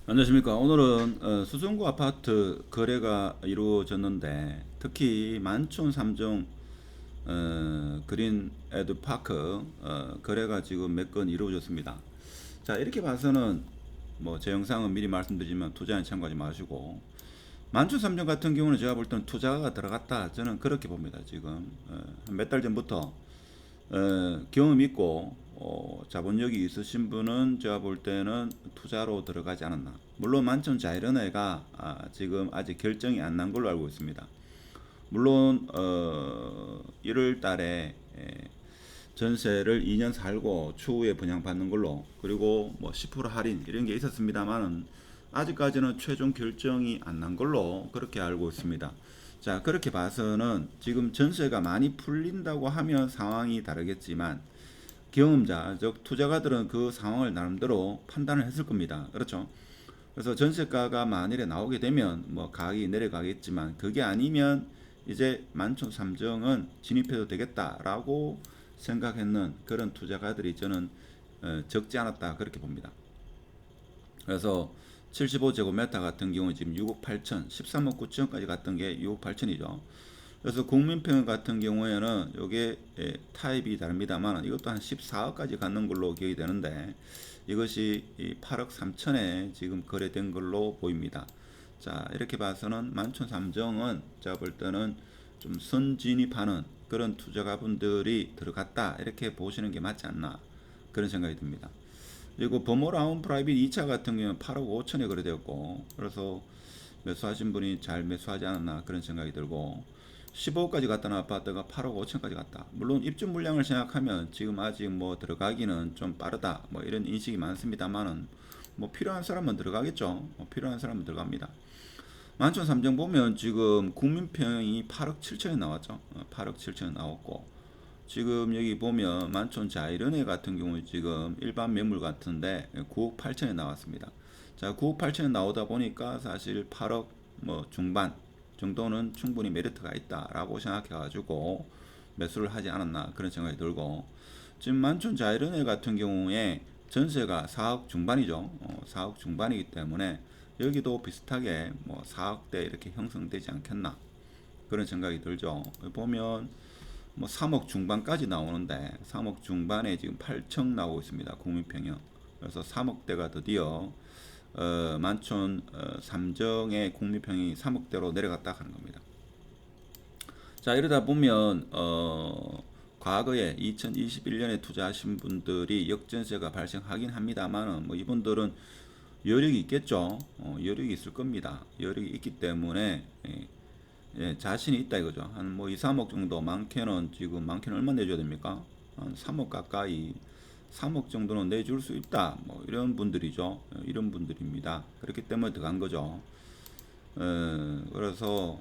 안녕하십니까. 오늘은 수성구 아파트 거래가 이루어졌는데 특히 만촌 3종 그린 에드파크 거래가 지금 몇 건 이루어졌습니다. 자, 이렇게 봐서는 뭐 제 영상은 미리 말씀드리지만 투자에 참고하지 마시고, 만촌 3종 같은 경우는 제가 볼 때는 투자가 들어갔다, 저는 그렇게 봅니다. 지금 몇 달 전부터 경험 있고 자본력이 있으신 분은 제가 볼 때는 투자로 들어가지 않았나. 물론 만촌 자이런회가 지금 아직 결정이 안 난 걸로 알고 있습니다. 물론 1월 달에 전세를 2년 살고 추후에 분양받는 걸로, 그리고 뭐 10% 할인 이런 게 있었습니다만은 아직까지는 최종 결정이 안 난 걸로 그렇게 알고 있습니다. 자, 그렇게 봐서는 지금 전세가 많이 풀린다고 하면 상황이 다르겠지만 경험자, 즉 투자가들은 그 상황을 나름대로 판단을 했을 겁니다. 그렇죠? 그래서 전세가가 만일에 나오게 되면 뭐 가격이 내려가겠지만, 그게 아니면 이제 만촌 3정은 진입해도 되겠다라고 생각했는 그런 투자가들이 저는 적지 않았다, 그렇게 봅니다. 그래서 75제곱미터 같은 경우 지금 6억 8천, 13억 9천까지 갔던 게 6억 8천이죠. 그래서 국민평 같은 경우에는 이게 타입이 다릅니다만 이것도 한 14억까지 갖는 걸로 기억이 되는데, 이것이 8억 3천에 지금 거래된 걸로 보입니다. 자, 이렇게 봐서는 만촌 3정은 제가 볼 때는 좀 선진입하는 그런 투자가분들이 들어갔다, 이렇게 보시는 게 맞지 않나, 그런 생각이 듭니다. 그리고 버모라운 프라이빗 2차 같은 경우는 8억 5천에 거래되었고, 그래서 매수하신 분이 잘 매수하지 않았나, 그런 생각이 들고, 15억까지 갔다는 아파트가 8억 5천까지 갔다. 물론 입주 물량을 생각하면 지금 아직 뭐 들어가기는 좀 빠르다, 뭐 이런 인식이 많습니다만은 뭐 필요한 사람은 들어가겠죠. 뭐 필요한 사람은 들어갑니다. 만촌 3정 보면 지금 국민평이 8억 7천에 나왔죠. 8억 7천에 나왔고, 지금 여기 보면 만촌 자이런회 같은 경우 지금 일반 매물 같은데 9억 8천에 나왔습니다. 자, 9억 8천에 나오다 보니까 사실 8억 뭐 중반 정도는 충분히 메리트가 있다라고 생각해가지고 매수를 하지 않았나, 그런 생각이 들고, 지금 만촌 자이런회 같은 경우에 전세가 4억 중반이죠. 4억 중반이기 때문에 여기도 비슷하게 뭐 4억대 이렇게 형성되지 않겠나, 그런 생각이 들죠. 보면 뭐 3억 중반까지 나오는데 3억 중반에 지금 8층 나오고 있습니다. 국민평형. 그래서 3억대가 드디어 만촌 3정의 국민평이 3억대로 내려갔다 하는 겁니다. 자, 이러다 보면 과거에 2021년에 투자하신 분들이 역전세가 발생하긴 합니다만은 뭐 이분들은 여력이 있겠죠. 여력이 있을 겁니다. 여력이 있기 때문에 자신이 있다 이거죠. 한 뭐 2, 3억 정도, 많게는 지금 많게는 얼마 내줘야 됩니까? 한 3억 가까이, 3억 정도는 내줄 수 있다. 뭐 이런 분들이죠. 이런 분들입니다. 그렇기 때문에 들어간 거죠. 그래서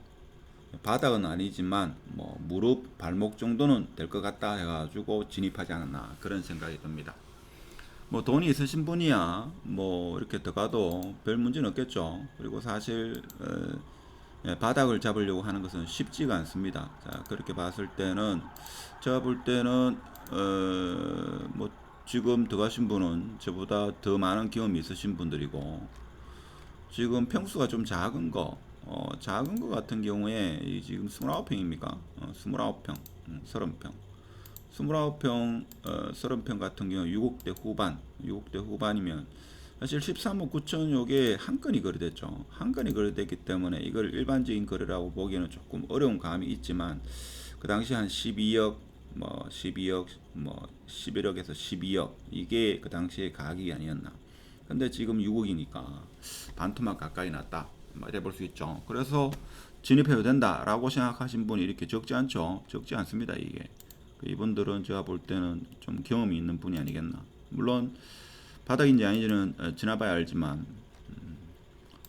바닥은 아니지만 뭐 무릎 발목 정도는 될 것 같다 해가지고 진입하지 않았나, 그런 생각이 듭니다. 뭐 돈이 있으신 분이야 뭐 이렇게 들어가도 별 문제는 없겠죠. 그리고 사실 바닥을 잡으려고 하는 것은 쉽지가 않습니다. 자, 그렇게 봤을 때는 제가 볼 때는 뭐 지금 들어가신 분은 저보다 더 많은 경험이 있으신 분들이고, 지금 평수가 좀 작은 거 같은 경우에 지금 29평입니까? 29평, 30평. 29평, 30평 같은 경우 6억대 후반, 6억대 후반이면 사실 13억 9천 요게 한 건이 거래됐죠. 한 건이 거래됐기 때문에 이걸 일반적인 거래라고 보기에는 조금 어려운 감이 있지만, 그 당시 한 12억, 뭐 12억, 뭐 11억에서 12억, 이게 그 당시의 가격이 아니었나. 근데 지금 6억이니까 반토막 가까이 났다, 이래 볼 수 있죠. 그래서 진입해도 된다라고 생각하신 분이 이렇게 적지 않죠. 적지 않습니다, 이게. 이분들은 제가 볼 때는 좀 경험이 있는 분이 아니겠나. 물론 바닥인지 아닌지는 지나봐야 알지만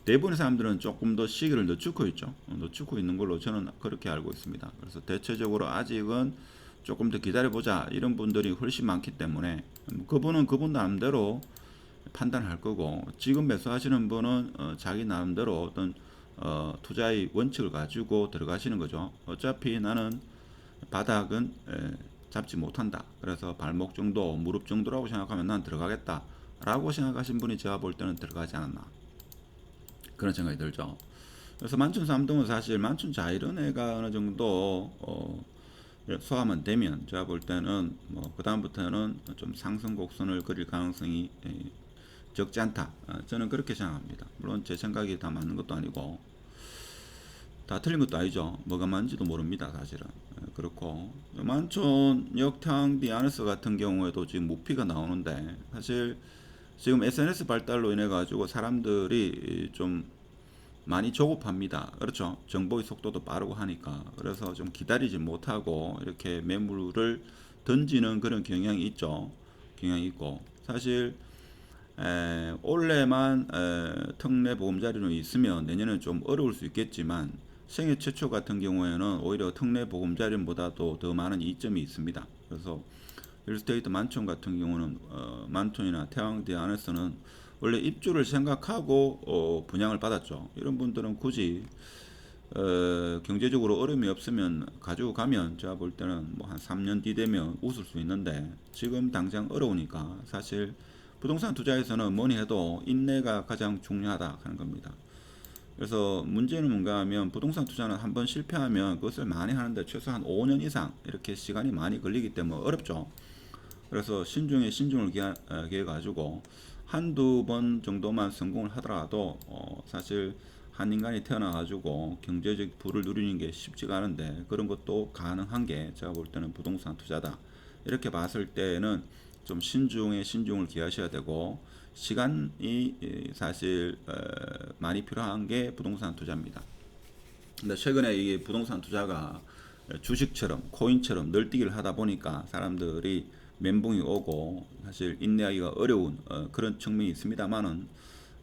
대부분의 사람들은 조금 더 시기를 늦추고 있죠. 늦추고 있는 걸로 저는 그렇게 알고 있습니다. 그래서 대체적으로 아직은 조금 더 기다려보자, 이런 분들이 훨씬 많기 때문에 그분은 그분 나름대로 판단할 거고, 지금 매수하시는 분은 자기 나름대로 어떤 투자의 원칙을 가지고 들어가시는 거죠. 어차피 나는 바닥은 잡지 못한다. 그래서 발목 정도, 무릎 정도라고 생각하면 난 들어가겠다 라고 생각하신 분이 제가 볼 때는 들어가지 않았나. 그런 생각이 들죠. 그래서 만춘 삼동은 사실 만춘 자이른해가 어느 정도 소화만 되면 제가 볼 때는 뭐 그 다음부터는 좀 상승 곡선을 그릴 가능성이 적지 않다. 저는 그렇게 생각합니다. 물론 제 생각이 다 맞는 것도 아니고 다 틀린 것도 아니죠. 뭐가 맞는지도 모릅니다, 사실은. 그렇고 만촌 역탕 디아너스 같은 경우에도 지금 무피가 나오는데 사실 지금 SNS 발달로 인해 가지고 사람들이 좀 많이 조급합니다. 그렇죠. 정보의 속도도 빠르고 하니까. 그래서 좀 기다리지 못하고 이렇게 매물을 던지는 그런 경향이 있죠. 경향이 있고. 사실 올해만 특례 보금자리로 있으면 내년은 좀 어려울 수 있겠지만 생애 최초 같은 경우에는 오히려 특례 보금자리보다도 더 많은 이점이 있습니다. 그래서 릴스테이트 만촌 같은 경우는 만촌이나 태왕대 안에서는 원래 입주를 생각하고 분양을 받았죠. 이런 분들은 굳이 경제적으로 어려움이 없으면 가지고 가면 제가 볼 때는 뭐 한 3년 뒤 되면 웃을 수 있는데 지금 당장 어려우니까 사실 부동산 투자에서는 뭐니 해도 인내가 가장 중요하다 하는 겁니다. 그래서 문제는 뭔가 하면 부동산 투자는 한번 실패하면 그것을 많이 하는데 최소한 5년 이상 이렇게 시간이 많이 걸리기 때문에 어렵죠. 그래서 신중에 신중을 기해 가지고 한두 번 정도만 성공을 하더라도 사실 한 인간이 태어나 가지고 경제적 부를 누리는 게 쉽지가 않은데 그런 것도 가능한 게 제가 볼 때는 부동산 투자다. 이렇게 봤을 때는 좀 신중에 신중을 기하셔야 되고 시간이 사실 많이 필요한 게 부동산 투자입니다. 근데 최근에 이 부동산 투자가 주식처럼 코인처럼 널뛰기를 하다 보니까 사람들이 멘붕이 오고 사실 인내하기가 어려운 그런 측면이 있습니다만은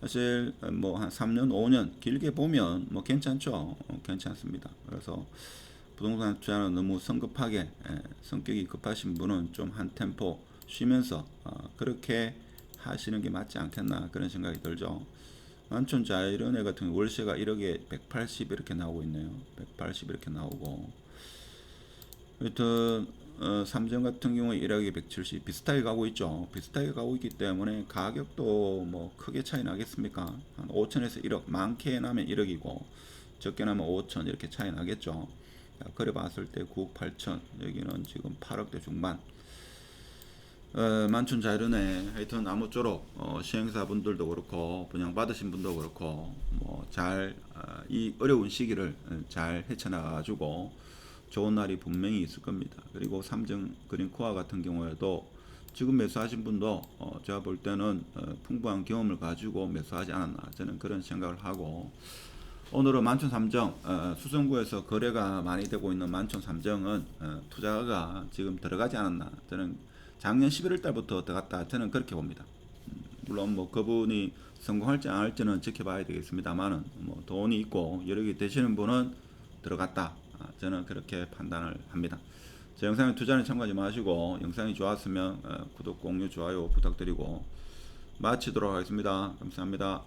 사실 뭐 한 3년, 5년 길게 보면 뭐 괜찮죠. 괜찮습니다. 그래서 부동산 투자는 너무 성급하게 성격이 급하신 분은 좀 한 템포 쉬면서 그렇게 하시는 게 맞지 않겠나 그런 생각이 들죠. 만촌 자이런에 같은 월세가 1억에 180 이렇게 나오고 있네요. 180 이렇게 나오고 하여튼 삼성 같은 경우에 1억에 170 비슷하게 가고 있죠. 비슷하게 가고 있기 때문에 가격도 뭐 크게 차이 나겠습니까? 한 5천에서 1억 많게 나면 1억이고 적게 나면 5천 이렇게 차이 나겠죠. 그래 봤을 때 9억 8천 여기는 지금 8억대 중반 만춘 자이른에 하여튼 아무쪼록 시행사분들도 그렇고 분양받으신 분도 그렇고 뭐 잘 이 어려운 시기를 잘 헤쳐나가지고 좋은 날이 분명히 있을 겁니다. 그리고 삼성 그린코아 같은 경우에도 지금 매수하신 분도 제가 볼 때는 풍부한 경험을 가지고 매수하지 않았나 저는 그런 생각을 하고 오늘은 만촌 삼정 수성구에서 거래가 많이 되고 있는 만촌 삼정은 투자가 지금 들어가지 않았나 저는 작년 11월 달부터 들어갔다 저는 그렇게 봅니다. 물론 뭐 그분이 성공할지 안 할지는 지켜봐야 되겠습니다만은 뭐 돈이 있고 여력이 되시는 분은 들어갔다 저는 그렇게 판단을 합니다. 제 영상에 투자는 참고하지 마시고 영상이 좋았으면 구독, 공유, 좋아요 부탁드리고 마치도록 하겠습니다. 감사합니다.